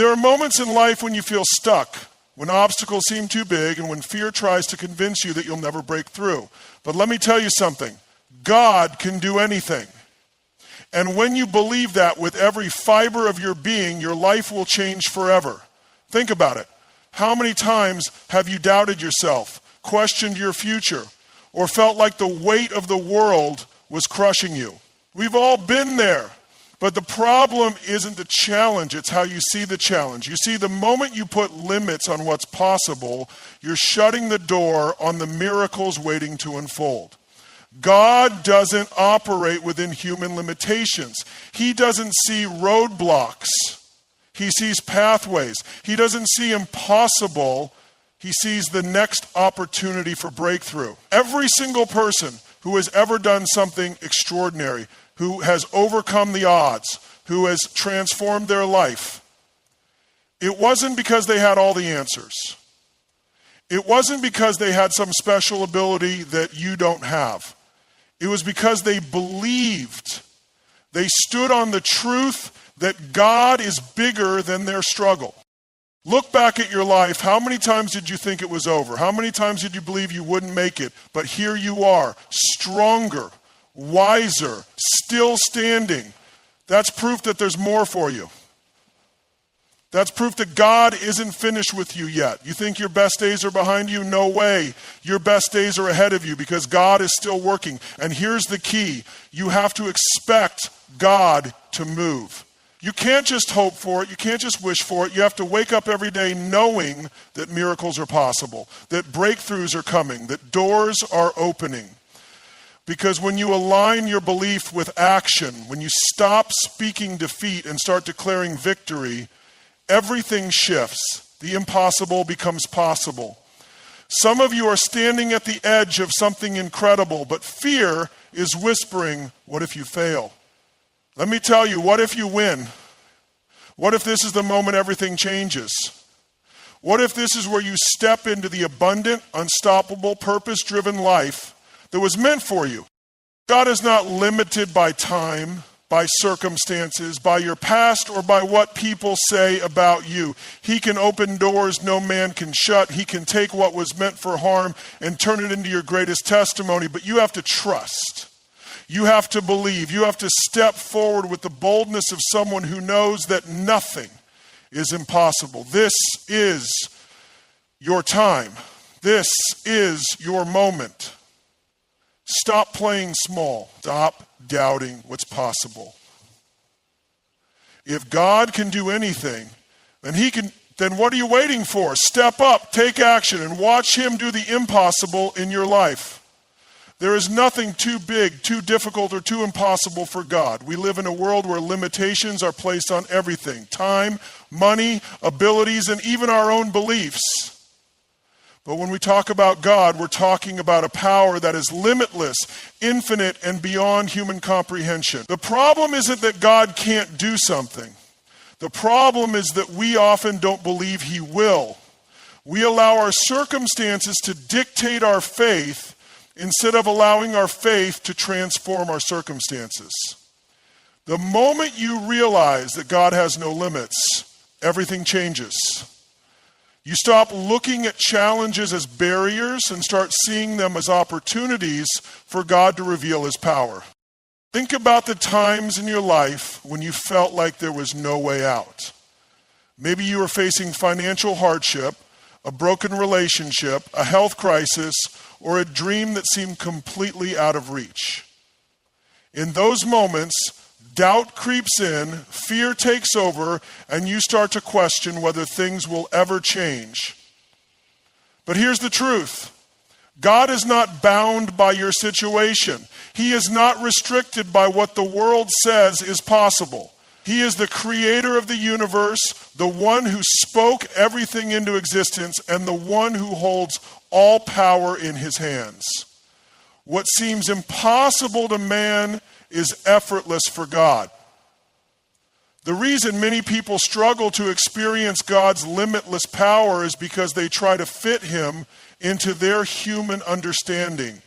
There are moments in life when you feel stuck, when obstacles seem too big, and when fear tries to convince you that you'll never break through. But let me tell you something. God can do anything. And when you believe that with every fiber of your being, your life will change forever. Think about it. How many times have you doubted yourself, questioned your future, or felt like the weight of the world was crushing you? We've all been there. But the problem isn't the challenge, it's how you see the challenge. You see, the moment you put limits on what's possible, you're shutting the door on the miracles waiting to unfold. God doesn't operate within human limitations. He doesn't see roadblocks. He sees pathways. He doesn't see impossible. He sees the next opportunity for breakthrough. Every single person who has ever done something extraordinary, who has overcome the odds, who has transformed their life, it wasn't because they had all the answers. It wasn't because they had some special ability that you don't have. It was because they believed. They stood on the truth that God is bigger than their struggle. Look back at your life. How many times did you think it was over? How many times did you believe you wouldn't make it? But here you are, stronger, wiser, still standing. That's proof that there's more for you. That's proof that God isn't finished with you yet. You think your best days are behind you? No way. Your best days are ahead of you because God is still working. And here's the key. You have to expect God to move. You can't just hope for it. You can't just wish for it. You have to wake up every day knowing that miracles are possible, that breakthroughs are coming, that doors are opening. Because when you align your belief with action, when you stop speaking defeat and start declaring victory, everything shifts. The impossible becomes possible. Some of you are standing at the edge of something incredible, but fear is whispering, what if you fail? Let me tell you, what if you win? What if this is the moment everything changes? What if this is where you step into the abundant, unstoppable, purpose-driven life that was meant for you? God is not limited by time, by circumstances, by your past, or by what people say about you. He can open doors no man can shut. He can take what was meant for harm and turn it into your greatest testimony. But you have to trust. You have to believe. You have to step forward with the boldness of someone who knows that nothing is impossible. This is your time. This is your moment. Stop playing small. Stop doubting what's possible. If God can do anything, then what are you waiting for? Step up, take action, and watch him do the impossible in your life. There is nothing too big, too difficult, or too impossible for God. We live in a world where limitations are placed on everything: time, money, abilities, and even our own beliefs. But when we talk about God, we're talking about a power that is limitless, infinite, and beyond human comprehension. The problem isn't that God can't do something. The problem is that we often don't believe he will. We allow our circumstances to dictate our faith instead of allowing our faith to transform our circumstances. The moment you realize that God has no limits, everything changes. You stop looking at challenges as barriers and start seeing them as opportunities for God to reveal his power. Think about the times in your life when you felt like there was no way out. Maybe you were facing financial hardship, a broken relationship, a health crisis, or a dream that seemed completely out of reach. In those moments, doubt creeps in, fear takes over, and you start to question whether things will ever change. But here's the truth. God is not bound by your situation. He is not restricted by what the world says is possible. He is the creator of the universe, the one who spoke everything into existence, and the one who holds all power in his hands. What seems impossible to man is effortless for God. The reason many people struggle to experience God's limitless power is because they try to fit him into their human understanding.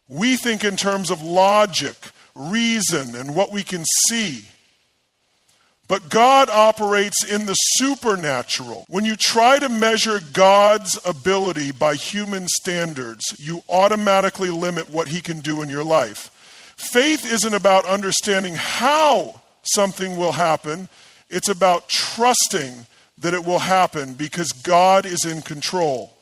We think in terms of logic, reason, and what we can see. But God operates in the supernatural. When you try to measure God's ability by human standards, you automatically limit what he can do in your life. Faith isn't about understanding how something will happen. It's about trusting that it will happen because God is in control.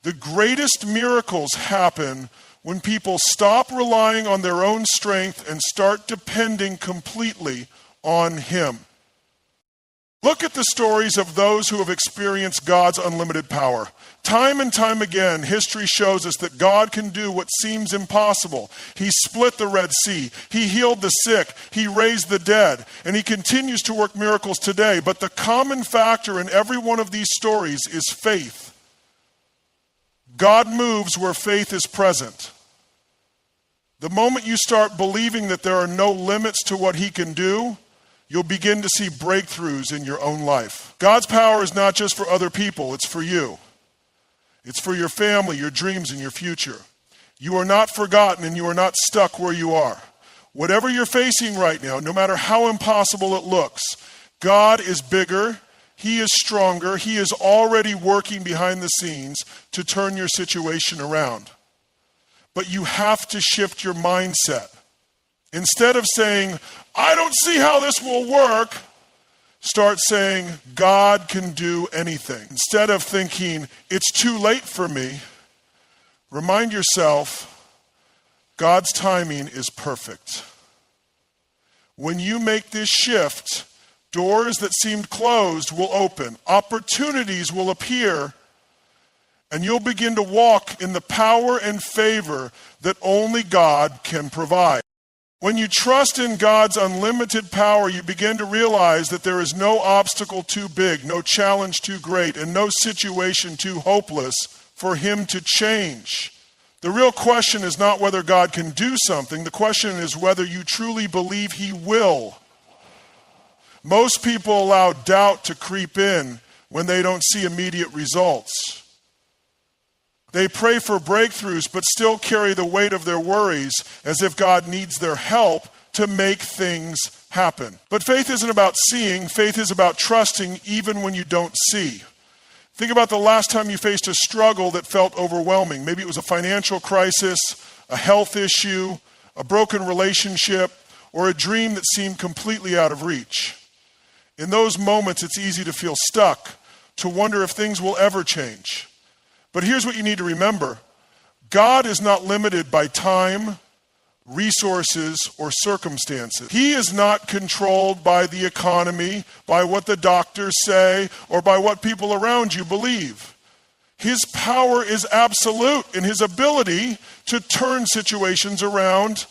The greatest miracles happen when people stop relying on their own strength and start depending completely on him. Look at the stories of those who have experienced God's unlimited power. Time and time again, history shows us that God can do what seems impossible. He split the Red Sea. He healed the sick. He raised the dead. And he continues to work miracles today. But the common factor in every one of these stories is faith. God moves where faith is present. The moment you start believing that there are no limits to what he can do, you'll begin to see breakthroughs in your own life. God's power is not just for other people, it's for you. It's for your family, your dreams, and your future. You are not forgotten and you are not stuck where you are. Whatever you're facing right now, no matter how impossible it looks, God is bigger, he is stronger, he is already working behind the scenes to turn your situation around. But you have to shift your mindset. Instead of saying, I don't see how this will work, start saying, God can do anything. Instead of thinking, it's too late for me, remind yourself, God's timing is perfect. When you make this shift, doors that seemed closed will open, opportunities will appear, and you'll begin to walk in the power and favor that only God can provide. When you trust in God's unlimited power, you begin to realize that there is no obstacle too big, no challenge too great, and no situation too hopeless for him to change. The real question is not whether God can do something. The question is whether you truly believe he will. Most people allow doubt to creep in when they don't see immediate results. They pray for breakthroughs, but still carry the weight of their worries as if God needs their help to make things happen. But faith isn't about seeing. Faith is about trusting even when you don't see. Think about the last time you faced a struggle that felt overwhelming. Maybe it was a financial crisis, a health issue, a broken relationship, or a dream that seemed completely out of reach. In those moments, it's easy to feel stuck, to wonder if things will ever change. But here's what you need to remember. God is not limited by time, resources, or circumstances. He is not controlled by the economy, by what the doctors say, or by what people around you believe. His power is absolute, and his ability to turn situations around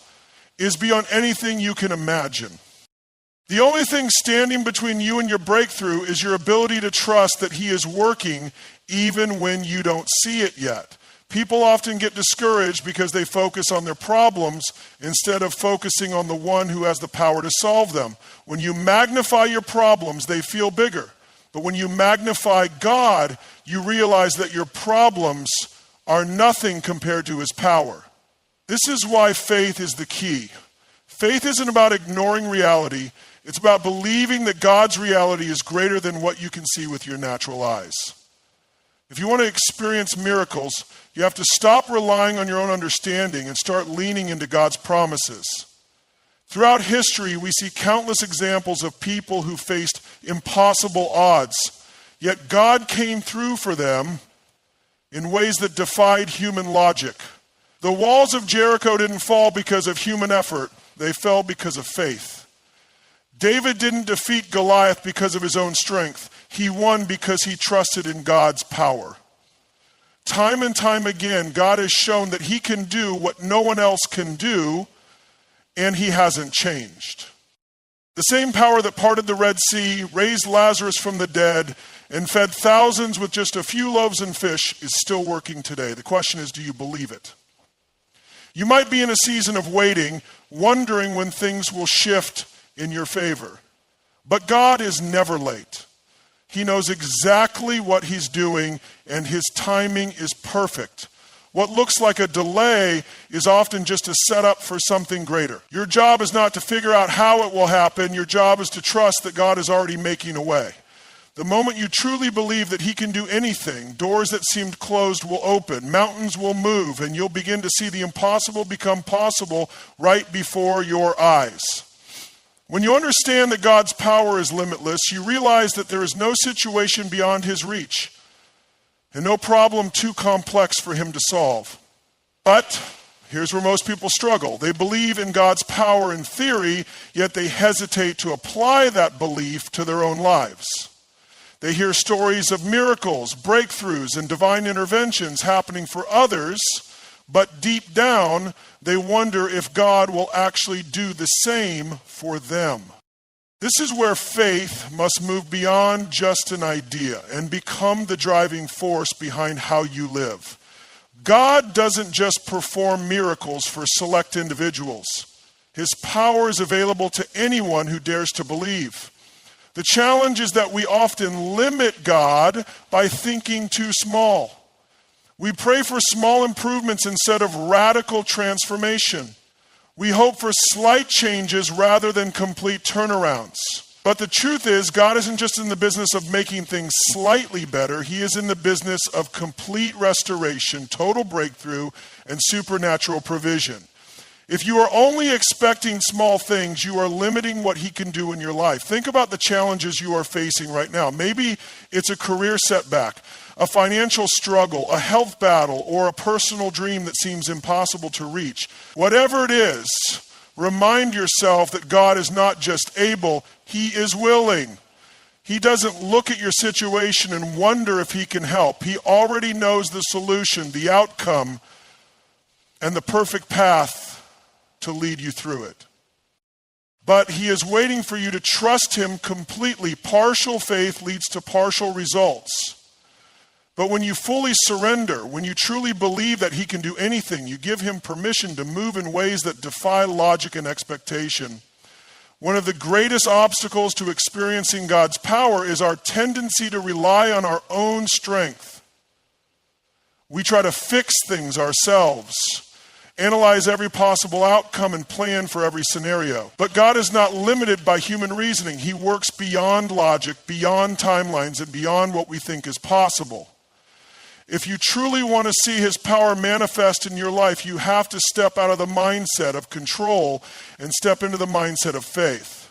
is beyond anything you can imagine. The only thing standing between you and your breakthrough is your ability to trust that he is working even when you don't see it yet. People often get discouraged because they focus on their problems instead of focusing on the one who has the power to solve them. When you magnify your problems, they feel bigger. But when you magnify God, you realize that your problems are nothing compared to his power. This is why faith is the key. Faith isn't about ignoring reality. It's about believing that God's reality is greater than what you can see with your natural eyes. If you want to experience miracles, you have to stop relying on your own understanding and start leaning into God's promises. Throughout history, we see countless examples of people who faced impossible odds, yet God came through for them in ways that defied human logic. The walls of Jericho didn't fall because of human effort. They fell because of faith. David didn't defeat Goliath because of his own strength. He won because he trusted in God's power. Time and time again, God has shown that he can do what no one else can do, and he hasn't changed. The same power that parted the Red Sea, raised Lazarus from the dead, and fed thousands with just a few loaves and fish is still working today. The question is, do you believe it? You might be in a season of waiting, wondering when things will shift in your favor. But God is never late. He knows exactly what he's doing, and his timing is perfect. What looks like a delay is often just a setup for something greater. Your job is not to figure out how it will happen. Your job is to trust that God is already making a way. The moment you truly believe that he can do anything, doors that seemed closed will open, mountains will move, and you'll begin to see the impossible become possible right before your eyes. When you understand that God's power is limitless, you realize that there is no situation beyond his reach and no problem too complex for him to solve. But here's where most people struggle. They believe in God's power in theory, yet they hesitate to apply that belief to their own lives. They hear stories of miracles, breakthroughs, and divine interventions happening for others, but deep down, they wonder if God will actually do the same for them. This is where faith must move beyond just an idea and become the driving force behind how you live. God doesn't just perform miracles for select individuals. His power is available to anyone who dares to believe. The challenge is that we often limit God by thinking too small. We pray for small improvements instead of radical transformation. We hope for slight changes rather than complete turnarounds. But the truth is, God isn't just in the business of making things slightly better. He is in the business of complete restoration, total breakthrough, and supernatural provision. If you are only expecting small things, you are limiting what he can do in your life. Think about the challenges you are facing right now. Maybe it's a career setback, a financial struggle, a health battle, or a personal dream that seems impossible to reach. Whatever it is, remind yourself that God is not just able, he is willing. He doesn't look at your situation and wonder if he can help. He already knows the solution, the outcome, and the perfect path to lead you through it. But he is waiting for you to trust him completely. Partial faith leads to partial results. But when you fully surrender, when you truly believe that he can do anything, you give him permission to move in ways that defy logic and expectation. One of the greatest obstacles to experiencing God's power is our tendency to rely on our own strength. We try to fix things ourselves, analyze every possible outcome, and plan for every scenario. But God is not limited by human reasoning. He works beyond logic, beyond timelines, and beyond what we think is possible. If you truly want to see his power manifest in your life, you have to step out of the mindset of control and step into the mindset of faith.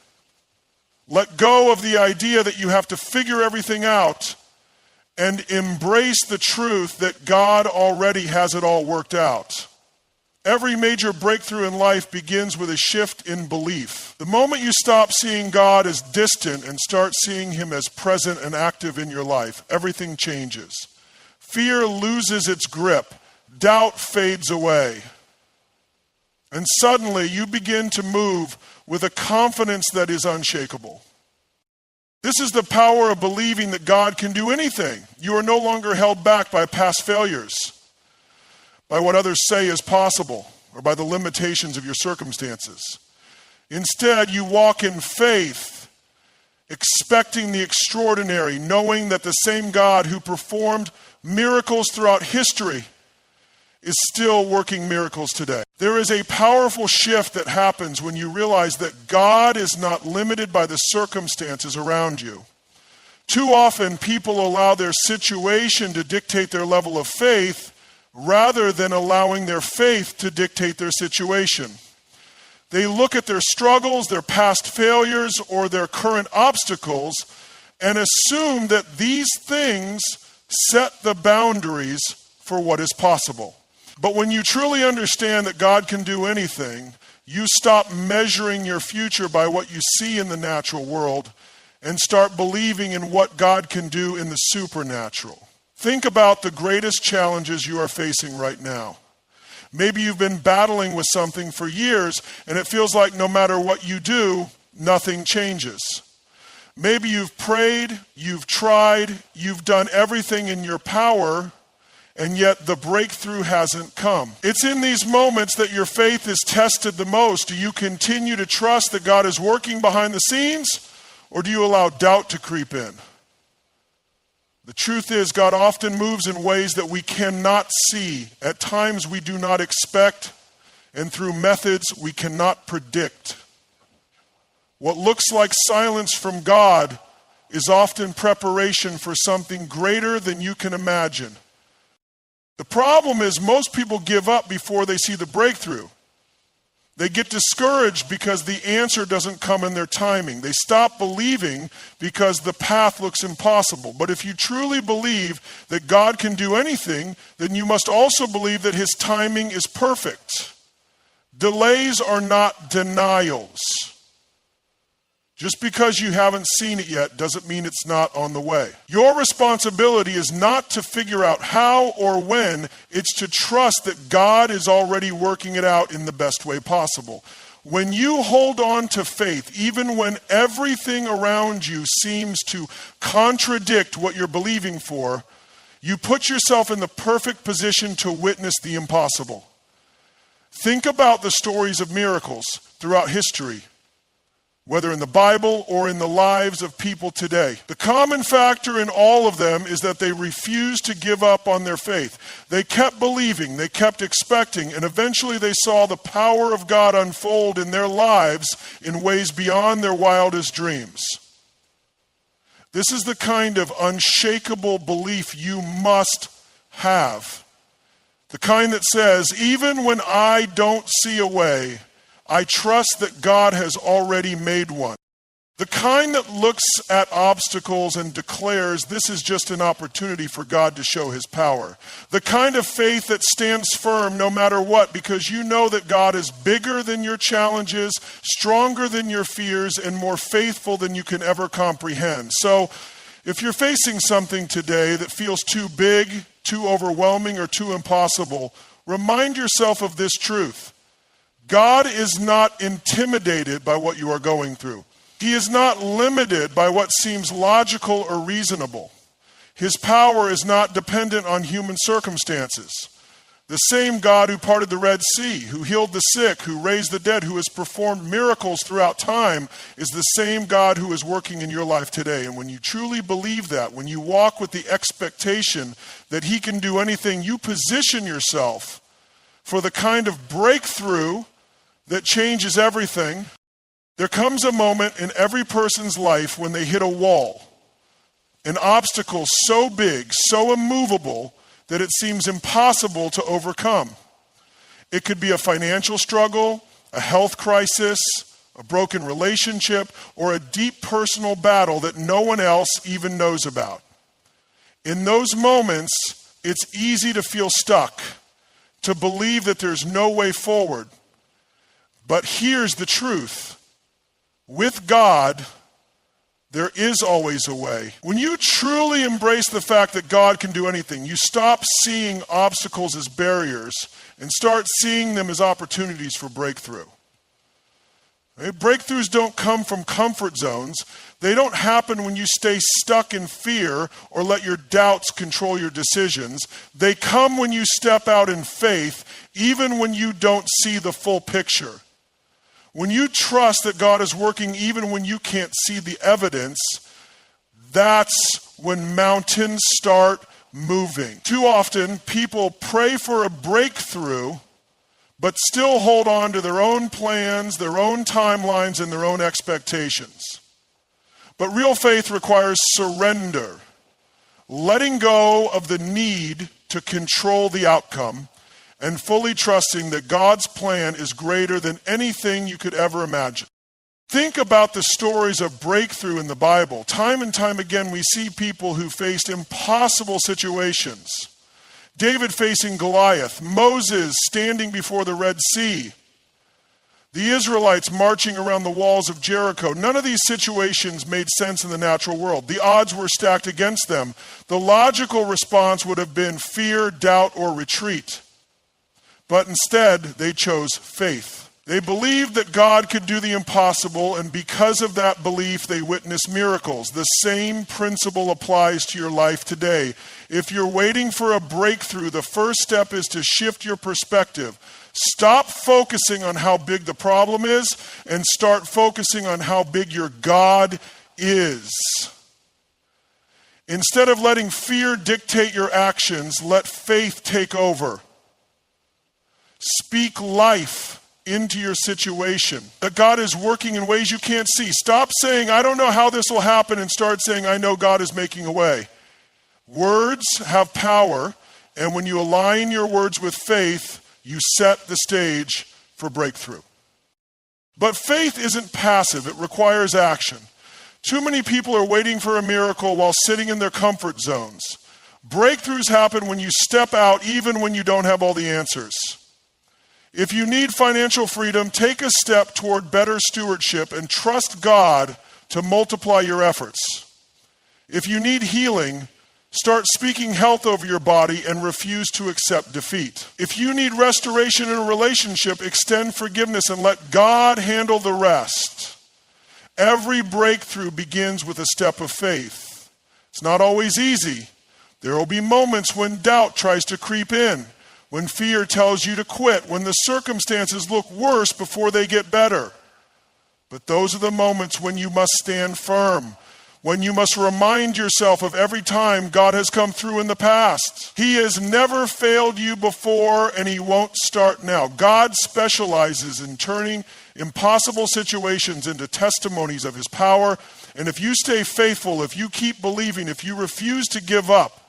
Let go of the idea that you have to figure everything out and embrace the truth that God already has it all worked out. Every major breakthrough in life begins with a shift in belief. The moment you stop seeing God as distant and start seeing him as present and active in your life, everything changes. Fear loses its grip. Doubt fades away. And suddenly you begin to move with a confidence that is unshakable. This is the power of believing that God can do anything. You are no longer held back by past failures, by what others say is possible, or by the limitations of your circumstances. Instead, you walk in faith, expecting the extraordinary, knowing that the same God who performed miracles throughout history is still working miracles today. There is a powerful shift that happens when you realize that God is not limited by the circumstances around you. Too often, people allow their situation to dictate their level of faith rather than allowing their faith to dictate their situation. They look at their struggles, their past failures, or their current obstacles and assume that these things set the boundaries for what is possible. But when you truly understand that God can do anything, you stop measuring your future by what you see in the natural world and start believing in what God can do in the supernatural. Think about the greatest challenges you are facing right now. Maybe you've been battling with something for years and it feels like no matter what you do, nothing changes. Maybe you've prayed, you've tried, you've done everything in your power, and yet the breakthrough hasn't come. It's in these moments that your faith is tested the most. Do you continue to trust that God is working behind the scenes, or do you allow doubt to creep in? The truth is, God often moves in ways that we cannot see, at times we do not expect, and through methods we cannot predict. What looks like silence from God is often preparation for something greater than you can imagine. The problem is most people give up before they see the breakthrough. They get discouraged because the answer doesn't come in their timing. They stop believing because the path looks impossible. But if you truly believe that God can do anything, then you must also believe that his timing is perfect. Delays are not denials. Just because you haven't seen it yet doesn't mean it's not on the way. Your responsibility is not to figure out how or when, it's to trust that God is already working it out in the best way possible. When you hold on to faith, even when everything around you seems to contradict what you're believing for, you put yourself in the perfect position to witness the impossible. Think about the stories of miracles throughout history, whether in the Bible or in the lives of people today. The common factor in all of them is that they refused to give up on their faith. They kept believing, they kept expecting, and eventually they saw the power of God unfold in their lives in ways beyond their wildest dreams. This is the kind of unshakable belief you must have. The kind that says, even when I don't see a way, I trust that God has already made one. The kind that looks at obstacles and declares this is just an opportunity for God to show his power. The kind of faith that stands firm no matter what, because you know that God is bigger than your challenges, stronger than your fears, and more faithful than you can ever comprehend. So if you're facing something today that feels too big, too overwhelming, or too impossible, remind yourself of this truth. God is not intimidated by what you are going through. He is not limited by what seems logical or reasonable. His power is not dependent on human circumstances. The same God who parted the Red Sea, who healed the sick, who raised the dead, who has performed miracles throughout time, is the same God who is working in your life today. And when you truly believe that, when you walk with the expectation that he can do anything, you position yourself for the kind of breakthrough that changes everything. There comes a moment in every person's life when they hit a wall, an obstacle so big, so immovable, that it seems impossible to overcome. It could be a financial struggle, a health crisis, a broken relationship, or a deep personal battle that no one else even knows about. In those moments, it's easy to feel stuck, to believe that there's no way forward. But here's the truth. With God, there is always a way. When you truly embrace the fact that God can do anything, you stop seeing obstacles as barriers and start seeing them as opportunities for breakthrough. Right? Breakthroughs don't come from comfort zones. They don't happen when you stay stuck in fear or let your doubts control your decisions. They come when you step out in faith, even when you don't see the full picture. When you trust that God is working even when you can't see the evidence, that's when mountains start moving. Too often, people pray for a breakthrough, but still hold on to their own plans, their own timelines, and their own expectations. But real faith requires surrender, letting go of the need to control the outcome, and fully trusting that God's plan is greater than anything you could ever imagine. Think about the stories of breakthrough in the Bible. Time and time again, we see people who faced impossible situations. David facing Goliath, Moses standing before the Red Sea, the Israelites marching around the walls of Jericho. None of these situations made sense in the natural world. The odds were stacked against them. The logical response would have been fear, doubt, or retreat. But instead, they chose faith. They believed that God could do the impossible, and because of that belief, they witnessed miracles. The same principle applies to your life today. If you're waiting for a breakthrough, the first step is to shift your perspective. Stop focusing on how big the problem is and start focusing on how big your God is. Instead of letting fear dictate your actions, let faith take over. Speak life into your situation. That God is working in ways you can't see. Stop saying, I don't know how this will happen, and start saying, I know God is making a way. Words have power, and when you align your words with faith, you set the stage for breakthrough. But faith isn't passive, it requires action. Too many people are waiting for a miracle while sitting in their comfort zones. Breakthroughs happen when you step out, even when you don't have all the answers. If you need financial freedom, take a step toward better stewardship and trust God to multiply your efforts. If you need healing, start speaking health over your body and refuse to accept defeat. If you need restoration in a relationship, extend forgiveness and let God handle the rest. Every breakthrough begins with a step of faith. It's not always easy. There will be moments when doubt tries to creep in, when fear tells you to quit, when the circumstances look worse before they get better. But those are the moments when you must stand firm, when you must remind yourself of every time God has come through in the past. He has never failed you before, and he won't start now. God specializes in turning impossible situations into testimonies of his power. And if you stay faithful, if you keep believing, if you refuse to give up,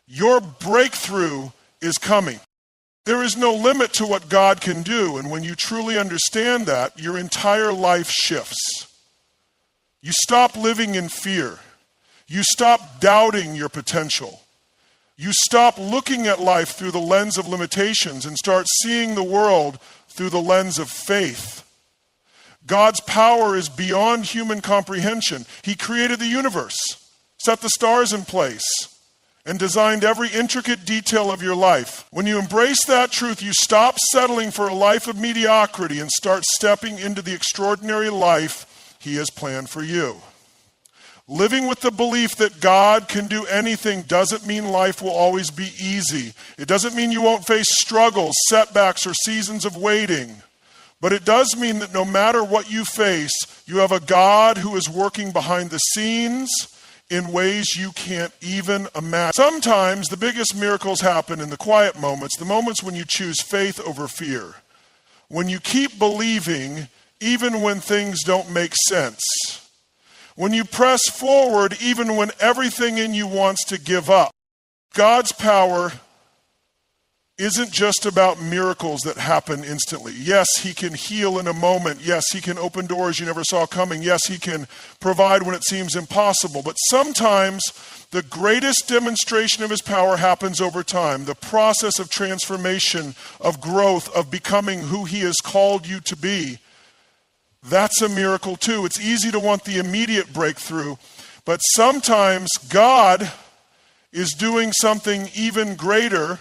your breakthrough is coming. There is no limit to what God can do, and when you truly understand that, your entire life shifts. You stop living in fear. You stop doubting your potential. You stop looking at life through the lens of limitations and start seeing the world through the lens of faith. God's power is beyond human comprehension. He created the universe, set the stars in place, and designed every intricate detail of your life. When you embrace that truth, you stop settling for a life of mediocrity and start stepping into the extraordinary life he has planned for you. Living with the belief that God can do anything doesn't mean life will always be easy. It doesn't mean you won't face struggles, setbacks, or seasons of waiting. But it does mean that no matter what you face, you have a God who is working behind the scenes in ways you can't even imagine. Sometimes the biggest miracles happen in the quiet moments, the moments when you choose faith over fear. When you keep believing even when things don't make sense. When you press forward even when everything in you wants to give up. God's power isn't just about miracles that happen instantly. Yes, he can heal in a moment. Yes, he can open doors you never saw coming. Yes, he can provide when it seems impossible. But sometimes the greatest demonstration of his power happens over time. The process of transformation, of growth, of becoming who he has called you to be. That's a miracle too. It's easy to want the immediate breakthrough, but sometimes God is doing something even greater.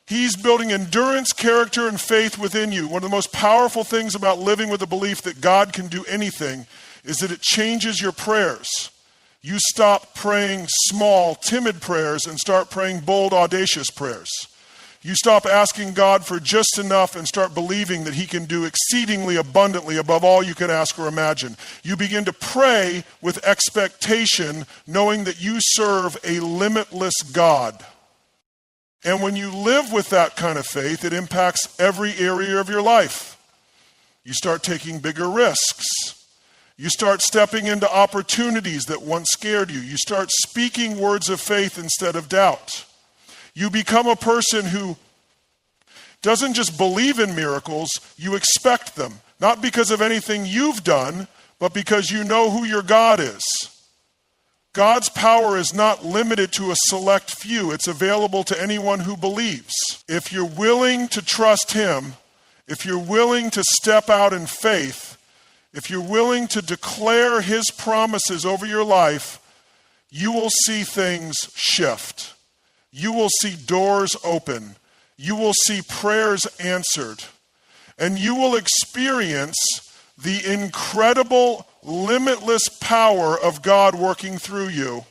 He's building endurance, character, and faith within you. One of the most powerful things about living with the belief that God can do anything is that it changes your prayers. You stop praying small, timid prayers and start praying bold, audacious prayers. You stop asking God for just enough and start believing that he can do exceedingly abundantly above all you could ask or imagine. You begin to pray with expectation, knowing that you serve a limitless God. And when you live with that kind of faith, it impacts every area of your life. You start taking bigger risks. You start stepping into opportunities that once scared you. You start speaking words of faith instead of doubt. You become a person who doesn't just believe in miracles, you expect them. Not because of anything you've done, but because you know who your God is. God's power is not limited to a select few. It's available to anyone who believes. If you're willing to trust him, if you're willing to step out in faith, if you're willing to declare his promises over your life, you will see things shift. You will see doors open. You will see prayers answered. And you will experience the incredible, limitless power of God working through you